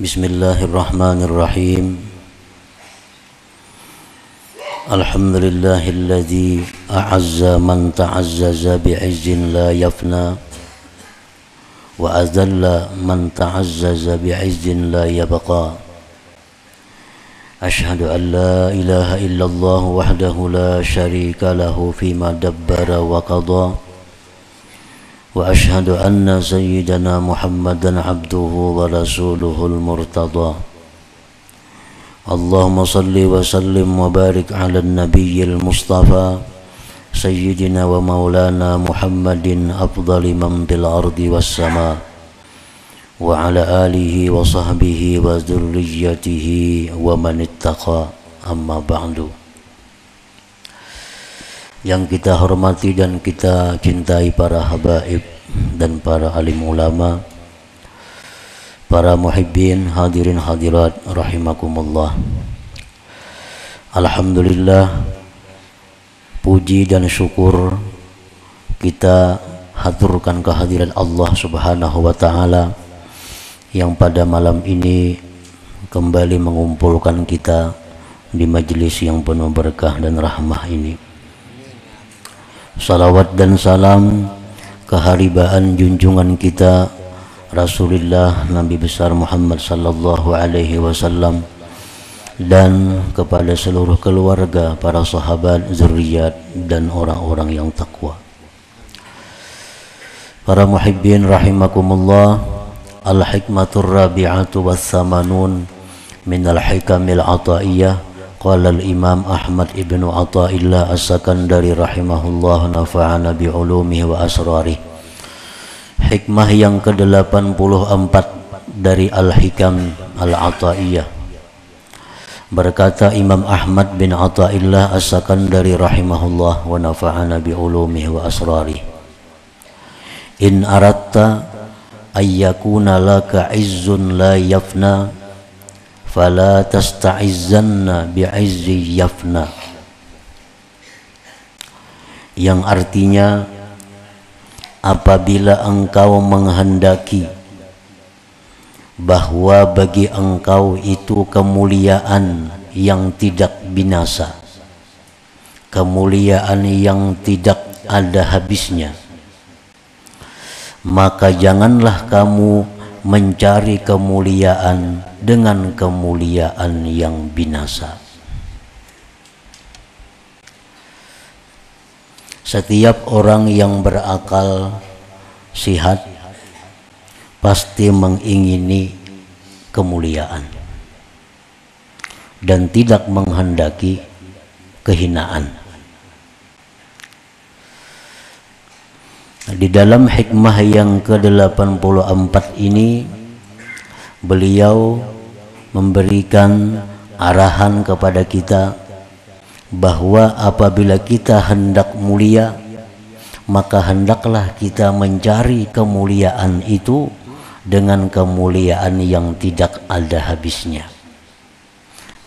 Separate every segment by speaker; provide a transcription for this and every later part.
Speaker 1: Bismillahirrahmanirrahim. Alhamdulillahilladzi a'azza man ta'azzaza bi'izzin la yafna wa azalla man ta'azzaza bi'izzin la yabqa. Ashhadu an la ilaha illallah wahdahu la syarika lahu fima dabbara wa qada. Wa ashhadu anna sayyidana Muhammadan abduhu wa rasuluhul murtada. Allahumma salli wa sallim wa barik ala nabiyyil mustafa sayyidina wa maulana Muhammadin afdali man bil ardi was sama wa ala alihi wa sahbihi wa dzurriyyatihi wa man ittaqa. Amma ba'du. Yang kita hormati dan kita cintai para habaib dan para alim ulama, para muhibbin, hadirin hadirat rahimakumullah. Alhamdulillah, puji dan syukur kita haturkan kehadiran Allah Subhanahu wa taala yang pada malam ini kembali mengumpulkan kita di majelis yang penuh berkah dan rahmah ini. Salawat dan salam keharibaan junjungan kita Rasulullah Nabi besar Muhammad sallallahu alaihi wasallam dan kepada seluruh keluarga, para sahabat, zuriat dan orang-orang yang takwa. Para muhibbin rahimakumullah, al-hikmatur rabi'atu was-samanun minal hikamil ataiyah. Qala al-Imam Ahmad ibnu Athaillah as-Sakandari rahimahullah nafa'ana bi'ulumihi wa asrarih. Hikmah yang ke-84 dari Al-Hikam Al-Athaiyah. Berkata Imam Ahmad bin Athaillah as-Sakandari rahimahullah wa nafa'ana bi'ulumihi wa asrarih. In aratta ayyakuna laka izzun la yafna fala tasta'izzanna bi'izzi yafna. Yang artinya, apabila engkau menghendaki bahwa bagi engkau itu kemuliaan yang tidak binasa, kemuliaan yang tidak ada habisnya, maka janganlah kamu mencari kemuliaan dengan kemuliaan yang binasa. Setiap orang yang berakal sihat pasti mengingini kemuliaan dan tidak menghendaki kehinaan. Di dalam hikmah yang ke-84 ini, beliau memberikan arahan kepada kita bahwa apabila kita hendak mulia, maka hendaklah kita mencari kemuliaan itu dengan kemuliaan yang tidak ada habisnya.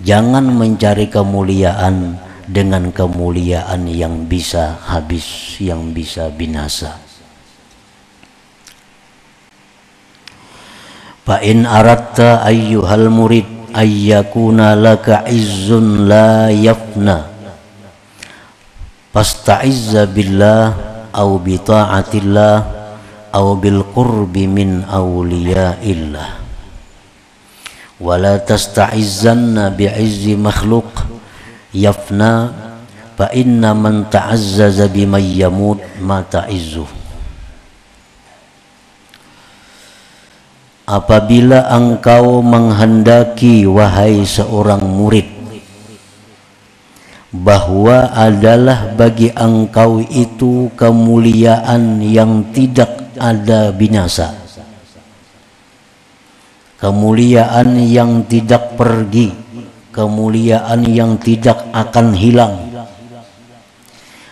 Speaker 1: Jangan mencari kemuliaan dengan kemuliaan yang bisa habis, yang bisa binasa. Fa in aratta ayyuhal murid ayyakuna laka izzun la yafna fasta'izza billah au bi ta'atillah au bil qurbi min awliyaillah wa la tasta'izzanna bi'izzi makhluk yafna fa inna man ta'azzaza biman yamut ma ta'izzuh. Apabila engkau menghendaki, wahai seorang murid, bahwa adalah bagi engkau itu kemuliaan yang tidak ada binasa, kemuliaan yang tidak pergi, kemuliaan yang tidak akan hilang,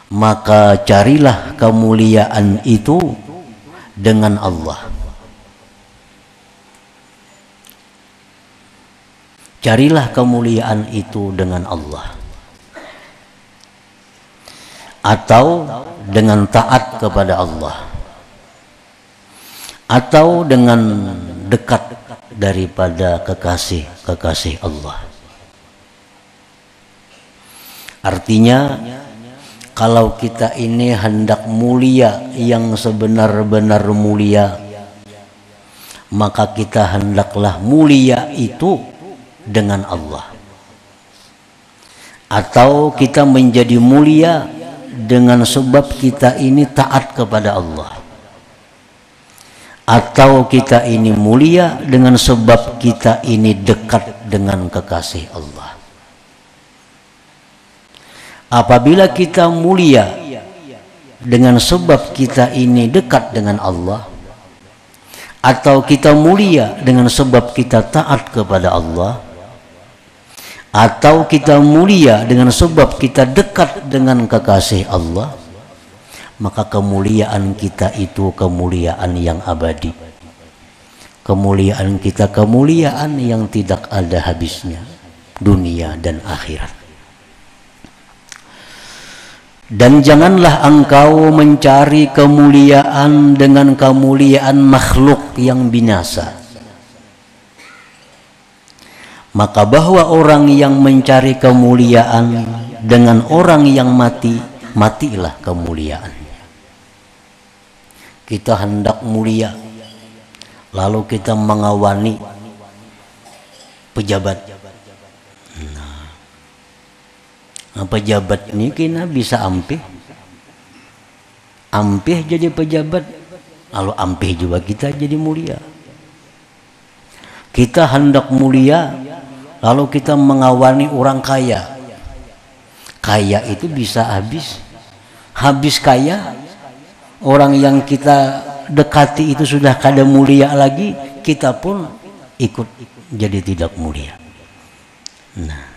Speaker 1: maka carilah kemuliaan itu dengan Allah. Carilah kemuliaan itu dengan Allah, atau dengan taat kepada Allah, atau dengan dekat daripada kekasih-kekasih Allah. Artinya kalau kita ini hendak mulia yang sebenar-benar mulia, maka kita hendaklah mulia itu dengan Allah. Atau kita menjadi mulia dengan sebab kita ini taat kepada Allah. Atau kita ini mulia dengan sebab kita ini dekat dengan kekasih Allah. Apabila kita mulia dengan sebab kita ini dekat dengan Allah, atau kita mulia dengan sebab kita taat kepada Allah, atau kita mulia dengan sebab kita dekat dengan kekasih Allah, maka kemuliaan kita itu kemuliaan yang abadi. Kemuliaan kita kemuliaan yang tidak ada habisnya, dunia dan akhirat. Dan janganlah engkau mencari kemuliaan dengan kemuliaan makhluk yang binasa. Maka bahwa orang yang mencari kemuliaan dengan orang yang mati, matilah kemuliaannya. Kita hendak mulia, lalu kita mengawani pejabat. Pejabat ini kena bisa ampih jadi pejabat, lalu ampih juga kita jadi mulia. Kita hendak mulia, lalu kita mengawani orang kaya. Kaya itu bisa habis kaya, orang yang kita dekati itu sudah kada mulia lagi, kita pun ikut jadi tidak mulia. Nah,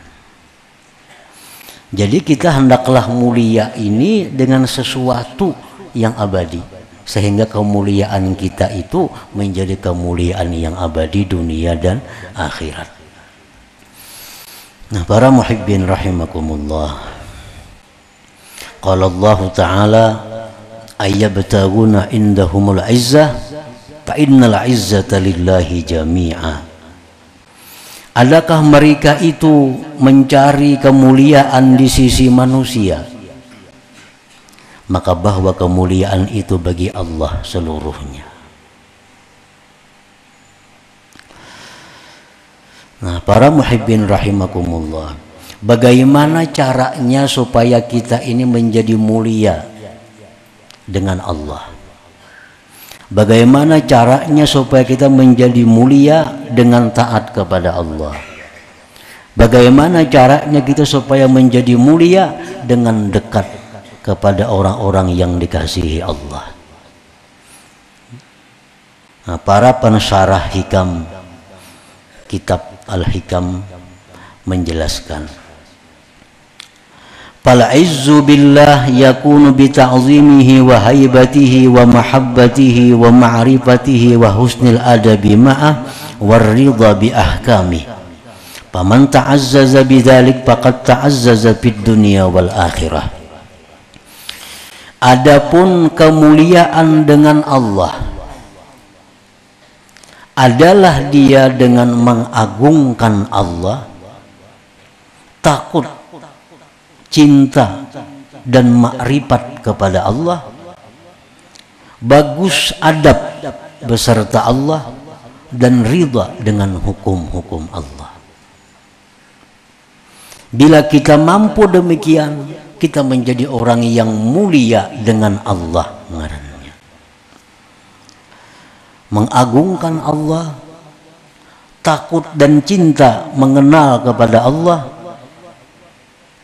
Speaker 1: jadi kita hendaklah mulia ini dengan sesuatu yang abadi, sehingga kemuliaan kita itu menjadi kemuliaan yang abadi dunia dan akhirat. Nah, para muhibbin rahimakumullah, qala Allah Ta'ala ayyabtaguna indahumul izzah fa innal izzata lillahi jami'a. Adakah mereka itu mencari kemuliaan di sisi manusia? Maka bahwa kemuliaan itu bagi Allah seluruhnya. Nah, para muhibbin rahimakumullah, bagaimana caranya supaya kita ini menjadi mulia dengan Allah? Bagaimana caranya supaya kita menjadi mulia dengan taat kepada Allah? Bagaimana caranya kita supaya menjadi mulia dengan dekat kepada orang-orang yang dikasihi Allah? Nah, para pensyarah hikam kitab Al-Hikam menjelaskan, fal izzu billah yakunu bi ta'zimihi wa haibatihi wa mahabbatihi wa ma'rifatihi wa husnil adabi ma'ah war ridha bi ahkami. Faman ta'azzaza bidzalik faqad ta'azzaza fid dunya wal akhirah. Adapun kemuliaan dengan Allah adalah dia dengan mengagungkan Allah, takut, cinta dan makrifat kepada Allah, bagus adab beserta Allah, dan ridha dengan hukum-hukum Allah. Bila kita mampu demikian, kita menjadi orang yang mulia dengan Allah ngarannya. Mengagungkan Allah, takut dan cinta mengenal kepada Allah,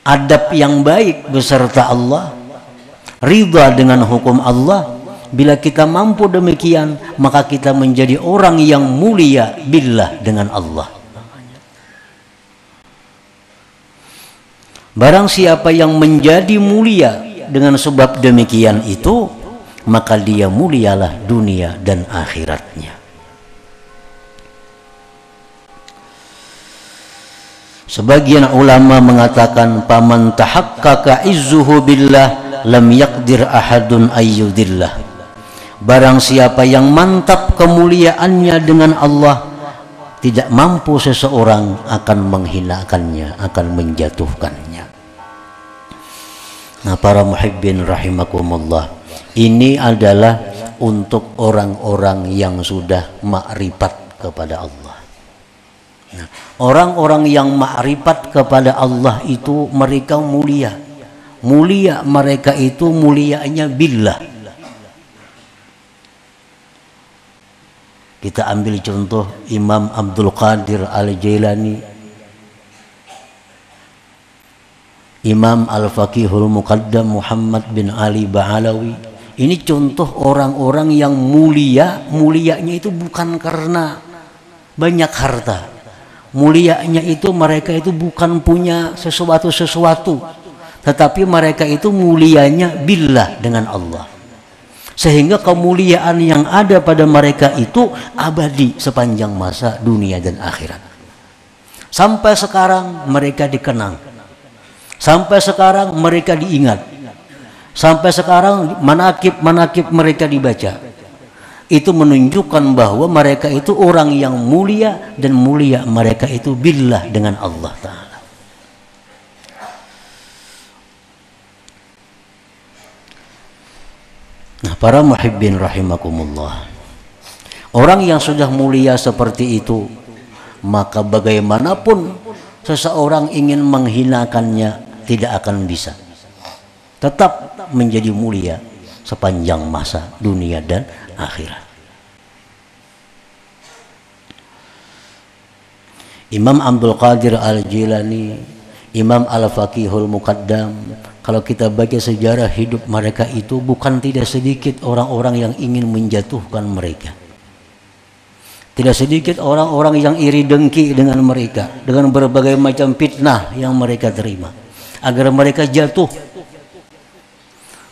Speaker 1: adab yang baik beserta Allah, ridha dengan hukum Allah. Bila kita mampu demikian, maka kita menjadi orang yang mulia billah dengan Allah. Barang siapa yang menjadi mulia dengan sebab demikian itu, maka dia mulialah dunia dan akhiratnya. Sebagian ulama mengatakan, paman tahaqqaqa izzuhu billah lam yaqdir ahadun ayyudillah. Barang siapa yang mantap kemuliaannya dengan Allah, tidak mampu seseorang akan menghinakannya, akan menjatuhkannya. Nah, para muhibbin rahimakumullah, ini adalah untuk orang-orang yang sudah makrifat kepada Allah. Nah, orang-orang yang makrifat kepada Allah itu mereka mulia. Mulia mereka itu mulianya billah. Kita ambil contoh Imam Abdul Qadir Al-Jailani, Imam Al-Faqihul Muqaddam Muhammad bin Ali Ba'alawi. Ini contoh orang-orang yang mulia. Mulianya itu bukan karena banyak harta. Mulianya itu mereka itu bukan punya sesuatu, tetapi mereka itu mulianya billah, dengan Allah. Sehingga kemuliaan yang ada pada mereka itu abadi sepanjang masa dunia dan akhirat. Sampai sekarang mereka dikenang, sampai sekarang mereka diingat, sampai sekarang manakib mereka dibaca. Itu menunjukkan bahwa mereka itu orang yang mulia, dan mulia mereka itu billah, dengan Allah Ta'ala. Nah, para muhibbin rahimakumullah, orang yang sudah mulia seperti itu, maka bagaimanapun seseorang ingin menghinakannya tidak akan bisa. Tetap menjadi mulia sepanjang masa dunia dan akhirat. Imam Abdul Qadir Al-Jilani, Imam Al-Faqihul Muqaddam, kalau kita baca sejarah hidup mereka itu, bukan tidak sedikit orang-orang yang ingin menjatuhkan mereka. Tidak sedikit orang-orang yang iri dengki dengan mereka, dengan berbagai macam fitnah yang mereka terima, agar mereka jatuh.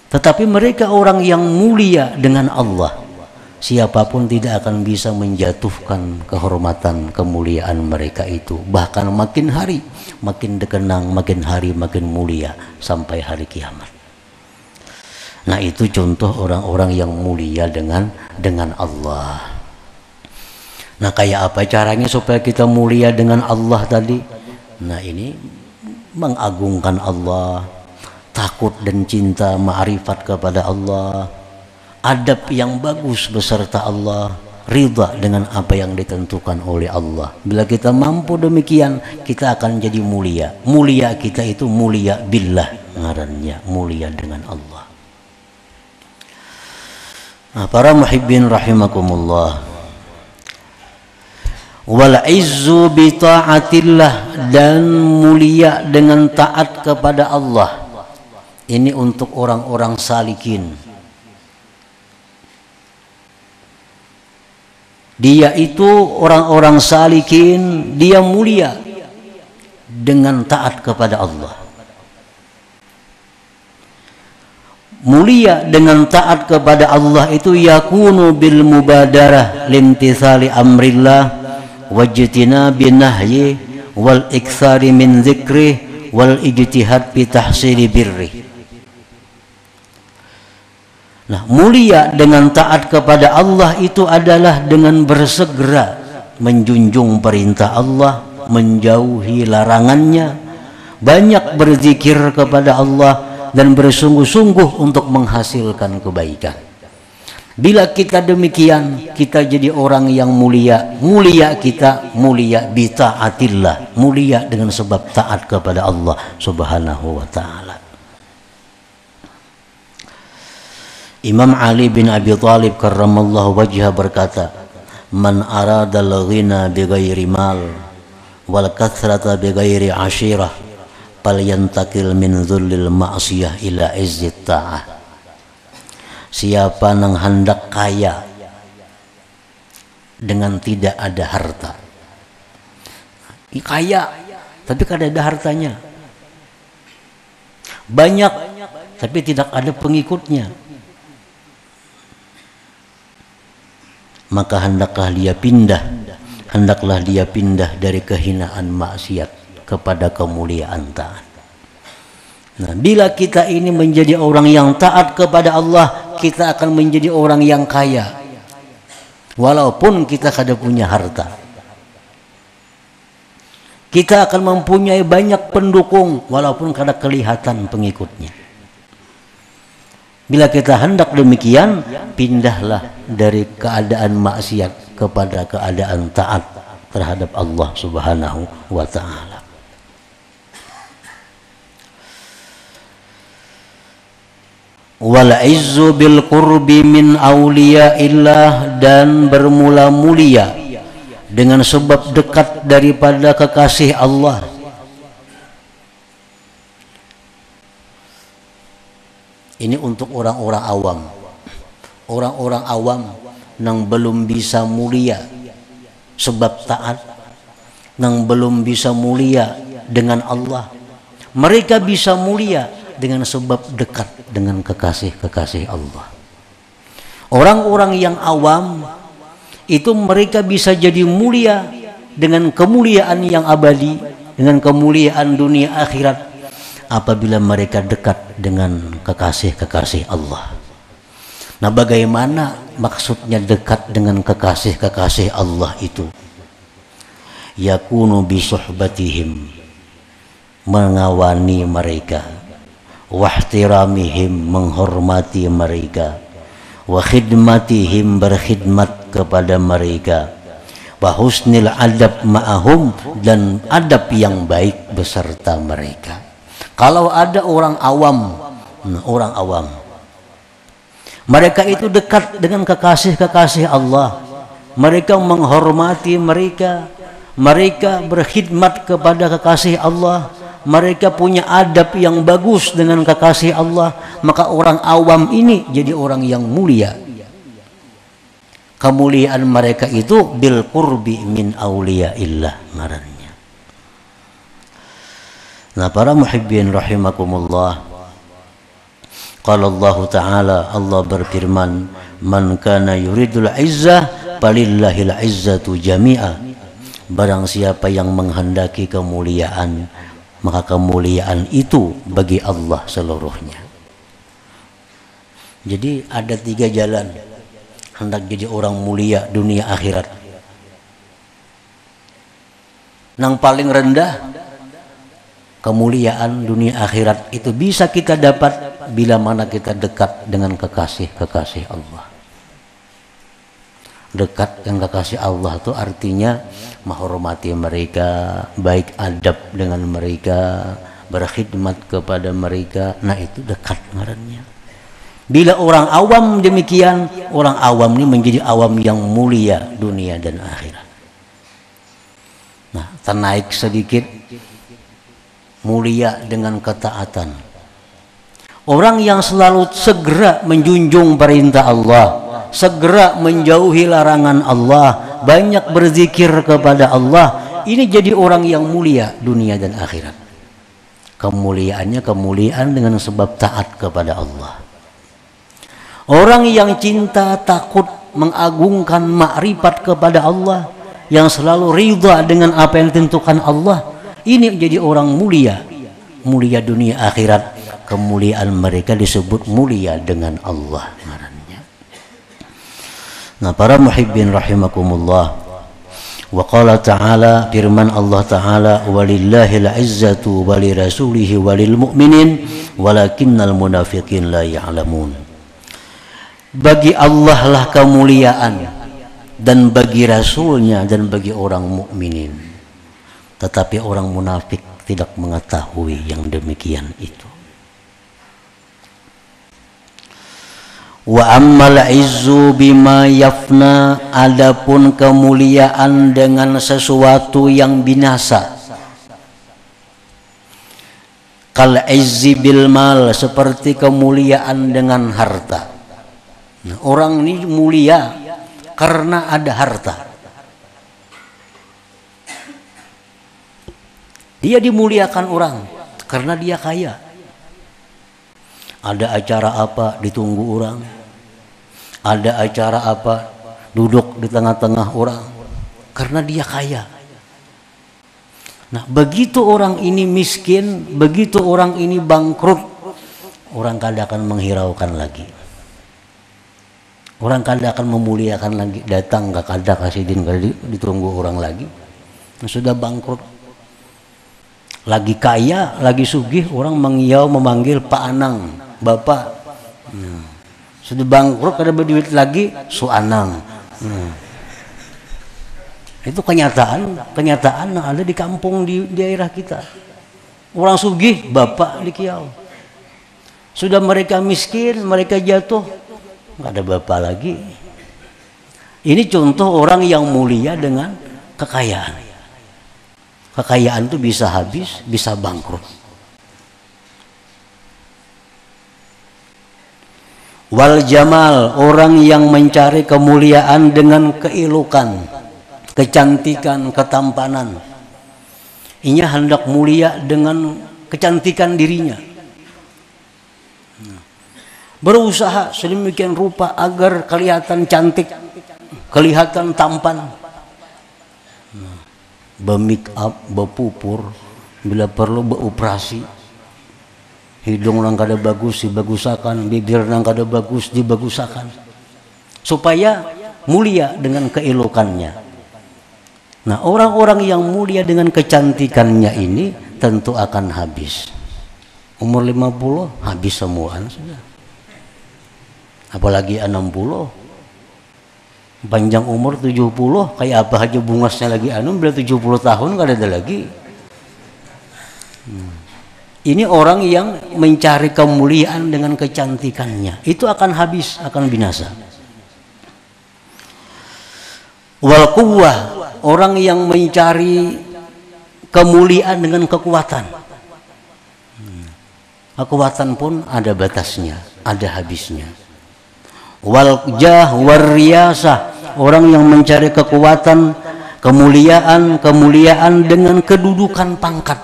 Speaker 1: Tetapi mereka orang yang mulia dengan Allah. Siapapun tidak akan bisa menjatuhkan kehormatan, kemuliaan mereka itu. Bahkan makin hari makin dikenang, makin hari makin mulia sampai hari kiamat. Nah, itu contoh orang-orang yang mulia dengan Allah. Nah, kayak apa caranya supaya kita mulia dengan Allah tadi? Nah, ini mengagungkan Allah, takut dan cinta ma'rifat kepada Allah, adab yang bagus beserta Allah, ridha dengan apa yang ditentukan oleh Allah. Bila kita mampu demikian, kita akan jadi mulia. Mulia kita itu mulia billah, ngarannya mulia dengan Allah. Nah, para muhibbin rahimakumullah, wal izzu bi ta'atillah, dan mulia dengan taat kepada Allah. Ini untuk orang-orang salikin. Dia itu orang-orang salikin, dia mulia dengan taat kepada Allah. Mulia dengan taat kepada Allah itu yakunu bil mubadarah limtithali amrillah wajtina binahyi wal iktsari min dzikri wal ijtihad fi tahsili birri. Nah, mulia dengan taat kepada Allah itu adalah dengan bersegera menjunjung perintah Allah, menjauhi larangannya, banyak berzikir kepada Allah, dan bersungguh-sungguh untuk menghasilkan kebaikan. Bila kita demikian, kita jadi orang yang mulia. Mulia kita, mulia bi ta'atillah, mulia dengan sebab taat kepada Allah Subhanahu wa ta'ala. Imam Ali bin Abi Thalib karramallahu wajhah berkata, man aradal ghina bighairi mal wal kathrata bighairi ashirah falyantakil min dhullil ma'siyah ila izzit ta'ah. Siapa yang hendak kaya dengan tidak ada harta, kaya tapi kada ada hartanya, banyak tapi tidak ada pengikutnya, maka hendaklah dia pindah dari kehinaan maksiat kepada kemuliaan taat. Nah, bila kita ini menjadi orang yang taat kepada Allah, kita akan menjadi orang yang kaya walaupun kita kada punya harta. Kita akan mempunyai banyak pendukung walaupun kada kelihatan pengikutnya. Bila kita hendak demikian, pindahlah dari keadaan maksiat kepada keadaan taat terhadap Allah Subhanahu wa ta'ala. Wal izzu bil qurbi min awliyaillah, dan bermula mulia dengan sebab dekat daripada kekasih Allah. Ini untuk orang-orang awam. Orang-orang awam yang belum bisa mulia sebab taat, yang belum bisa mulia dengan Allah. Mereka bisa mulia dengan sebab dekat dengan kekasih-kekasih Allah. Orang-orang yang awam itu mereka bisa jadi mulia dengan kemuliaan yang abadi, dengan kemuliaan dunia akhirat, apabila mereka dekat dengan kekasih-kekasih Allah. Nah, bagaimana maksudnya dekat dengan kekasih-kekasih Allah itu? Yakunu bi suhbatihim, mengawani mereka, wahtiramihim, menghormati mereka, wa khidmatihim, berkhidmat kepada mereka, wa husnil adab ma'ahum, dan adab yang baik beserta mereka. Kalau ada orang awam, mereka itu dekat dengan kekasih-kekasih Allah, mereka menghormati mereka, mereka berkhidmat kepada kekasih Allah, mereka punya adab yang bagus dengan kekasih Allah, maka orang awam ini jadi orang yang mulia. Kemuliaan mereka itu bil qurbi min awliyaillah ngarannya. Nah, para muhibbin rahimakumullah, qala Allah Ta'ala, Allah berfirman, man kana yuridul izzah falillahil izzatu jami'a, barang siapa yang menghendaki kemuliaan, maka kemuliaan itu bagi Allah seluruhnya. Jadi ada 3 jalan hendak jadi orang mulia dunia akhirat. Yang paling rendah kemuliaan dunia akhirat itu bisa kita dapat bila mana kita dekat dengan kekasih-kekasih Allah. Dekat dengan kekasih Allah itu artinya menghormati mereka, baik adab dengan mereka, berkhidmat kepada mereka. Nah, itu dekat ngarannya. Bila orang awam demikian, orang awam ini menjadi awam yang mulia dunia dan akhirat. Nah, ternaik sedikit, mulia dengan ketaatan. Orang yang selalu segera menjunjung perintah Allah, segera menjauhi larangan Allah, banyak berzikir kepada Allah, ini jadi orang yang mulia dunia dan akhirat. Kemuliaannya kemuliaan dengan sebab taat kepada Allah. Orang yang cinta, takut, mengagungkan makrifat kepada Allah, yang selalu ridha dengan apa yang ditentukan Allah, ini menjadi orang mulia, mulia dunia akhirat. Kemuliaan mereka disebut mulia dengan Allah. Nah, para muhibbin rahimakumullah, wa qala ta'ala, firman Allah Ta'ala, walillahil izzatu walirasulihi walil mu'minin walakinnal munafiqin la ya'lamun. Bagi Allah lah kemuliaan, dan bagi Rasulnya, dan bagi orang mukminin, tetapi orang munafik tidak mengetahui yang demikian itu. Wa ammal izzu bima yafna, adapun kemuliaan dengan sesuatu yang binasa. Kal izzi bil mal, seperti kemuliaan dengan harta. Nah, orang ini mulia karena ada harta. Dia dimuliakan orang karena dia kaya. Ada acara apa ditunggu orang, ada acara apa duduk di tengah-tengah orang, karena dia kaya. Nah, begitu orang ini miskin, begitu orang ini bangkrut, orang kada akan menghiraukan lagi, orang kada akan memuliakan lagi. Datang gak kada kasih din, kada ditunggu orang lagi. Nah, sudah bangkrut, Lagi kaya, lagi sugih, orang mengiau memanggil Pak Anang, Bapak. Sudah bangkrut, kada berduit lagi, Su Anang. Itu kenyataan yang ada di kampung di daerah kita. Orang sugih, Bapak di kiau. Sudah mereka miskin, mereka jatuh, nggak ada Bapak lagi. Ini contoh orang yang mulia dengan kekayaan. Kekayaan itu bisa habis, bisa bangkrut. Wal jamal, orang yang mencari kemuliaan dengan keelokan, kecantikan, ketampanan. Ia hendak mulia dengan kecantikan dirinya. Berusaha sedemikian rupa agar kelihatan cantik, kelihatan tampan. Be-make up, bepupur, bila perlu beoperasi. Hidung nang kada bagus dibagusakan, bibir nang kada bagus dibagusakan, supaya mulia dengan keelokannya. Nah, orang-orang yang mulia dengan kecantikannya ini tentu akan habis. Umur 50 habis semuaan sudah. Apalagi 60. Panjang umur 70, kayak apa aja bungasnya lagi bila 70 tahun gak ada lagi. Ini orang yang mencari kemuliaan dengan kecantikannya, itu akan habis, akan binasa. Wal quwwah, orang yang mencari kemuliaan dengan kekuatan. Kekuatan pun ada batasnya, ada habisnya. Wal jah war riyasah, orang yang mencari kekuatan, kemuliaan dengan kedudukan pangkat.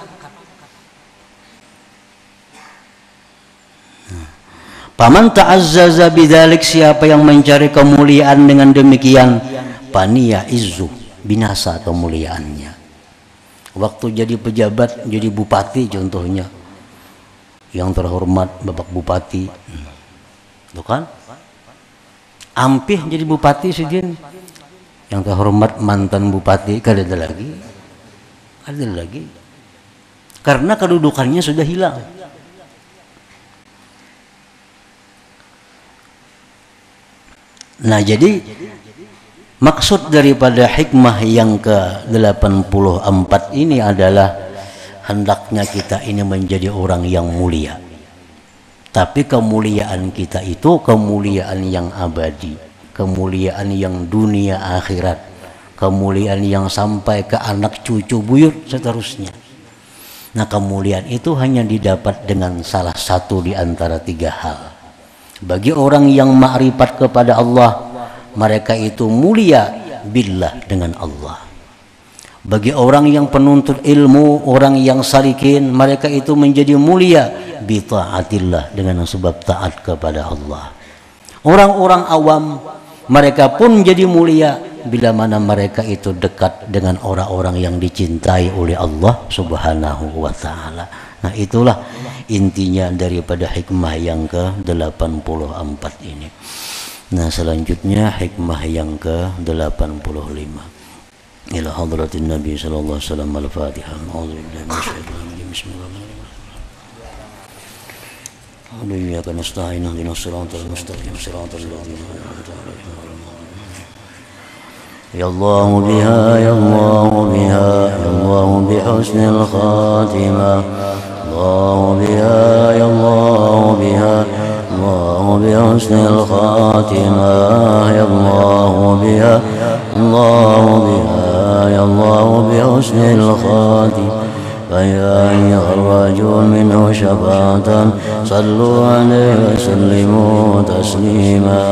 Speaker 1: Paman ta'azzaza bidzalik, siapa yang mencari kemuliaan dengan demikian, paniya izzu, binasa kemuliaannya. Waktu jadi pejabat, jadi bupati contohnya, yang terhormat Bapak Bupati, itu kan? Ampih jadi bupati sidin, yang terhormat mantan bupati kada ada lagi, karena kedudukannya sudah hilang. Nah, jadi maksud daripada hikmah yang ke-84 ini adalah hendaknya kita ini menjadi orang yang mulia. Tapi kemuliaan kita itu kemuliaan yang abadi, kemuliaan yang dunia akhirat, kemuliaan yang sampai ke anak cucu buyut seterusnya. Nah, kemuliaan itu hanya didapat dengan salah satu di antara tiga hal. Bagi orang yang ma'rifat kepada Allah, mereka itu mulia billah, dengan Allah. Bagi orang yang penuntut ilmu, orang yang salikin, mereka itu menjadi mulia bi ta'atillah, dengan sebab taat kepada Allah. Orang-orang awam, mereka pun jadi mulia bila mana mereka itu dekat dengan orang-orang yang dicintai oleh Allah Subhanahu wa ta'ala. Nah, itulah intinya daripada hikmah yang ke-84 ini. Nah, selanjutnya hikmah yang ke-85. Ila hadratin Nabi sallallahu alaihi wasallam. Al-Fatihah. A'udzubillahi minasyaitonir rajim. Bismillahirrahmanirrahim. Iyyaka nasta'in ihdinas siratal mustaqim siratal ladzina an'amta 'alaihim. Ya Allah biha, ya Allah biha, ya Allah bihusnil khatimah. Allah biha, ya Allah biha, Allah bihusnil khatimah. Ya Allah biha, Allah biha, ya Allah bihusnil khatimah. فيا يخرجوا منه شفاعة صلوا عليه وسلموا تسليما.